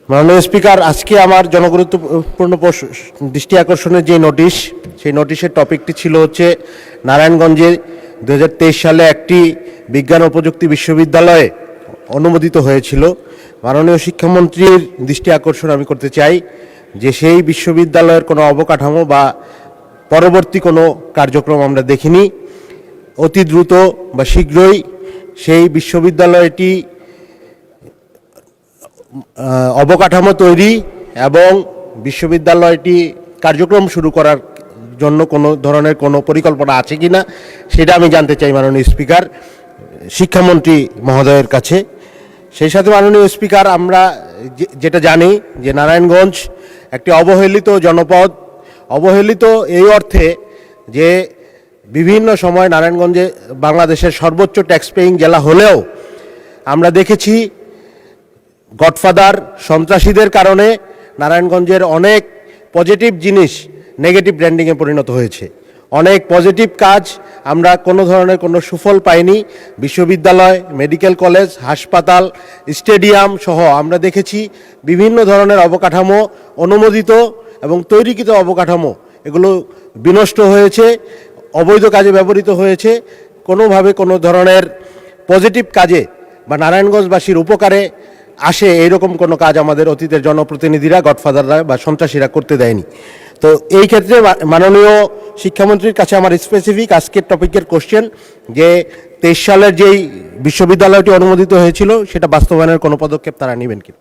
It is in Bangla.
মাননীয় স্পিকার, আজকে আমার জনগুরুত্বপূর্ণ দৃষ্টি আকর্ষণের যে নোটিশ, সেই নোটিশের টপিকটি ছিল হচ্ছে নারায়ণগঞ্জে 2023 সালে একটি বিজ্ঞান ও প্রযুক্তি বিশ্ববিদ্যালয়ে অনুমোদিত হয়েছিল। মাননীয় শিক্ষামন্ত্রীর দৃষ্টি আকর্ষণ আমি করতে চাই যে সেই বিশ্ববিদ্যালয়ের কোনো অবকাঠামো বা পরবর্তী কোনো কার্যক্রম আমরা দেখিনি। অতি দ্রুত বা শীঘ্রই সেই বিশ্ববিদ্যালয়টি অবকাঠামো তৈরি এবং বিশ্ববিদ্যালয়টি কার্যক্রম শুরু করার জন্য কোনো ধরনের কোনো পরিকল্পনা আছে কি না সেটা আমি জানতে চাই মাননীয় স্পিকার, শিক্ষামন্ত্রী মহোদয়ের কাছে। সেই সাথে মাননীয় স্পিকার, আমরা যেটা জানি যে নারায়ণগঞ্জ একটি অবহেলিত জনপদ। অবহেলিত এই অর্থে যে বিভিন্ন সময় নারায়ণগঞ্জে বাংলাদেশের সর্বোচ্চ ট্যাক্স পেইং জেলা হলেও আমরা দেখেছি গডফাদার সন্ত্রাসীদের কারণে নারায়ণগঞ্জের অনেক পজিটিভ জিনিস নেগেটিভ ব্র্যান্ডিংয়ে পরিণত হয়েছে। অনেক পজিটিভ কাজ আমরা কোনো ধরনের কোনো সুফল পাইনি। বিশ্ববিদ্যালয়, মেডিকেল কলেজ, হাসপাতাল, স্টেডিয়াম সহ আমরা দেখেছি বিভিন্ন ধরনের অবকাঠামো, অনুমোদিত এবং তৈরিকৃত অবকাঠামো এগুলো বিনষ্ট হয়েছে, অবৈধ কাজে ব্যবহৃত হয়েছে। কোনোভাবে কোনো ধরনের পজিটিভ কাজে বা নারায়ণগঞ্জবাসীর উপকারে আসে এইরকম কোনো কাজ আমাদের অতীতের জনপ্রতিনিধিরা, গডফাদাররা বা সন্ত্রাসীরা করতে দেয়নি। তো এই ক্ষেত্রে মাননীয় শিক্ষামন্ত্রীর কাছে আমার স্পেসিফিক আজকের টপিকের কোশ্চেন যে 23 সালের যেই বিশ্ববিদ্যালয়টি অনুমোদিত হয়েছিল সেটা বাস্তবায়নের কোনো পদক্ষেপ তারা নেবেন কি?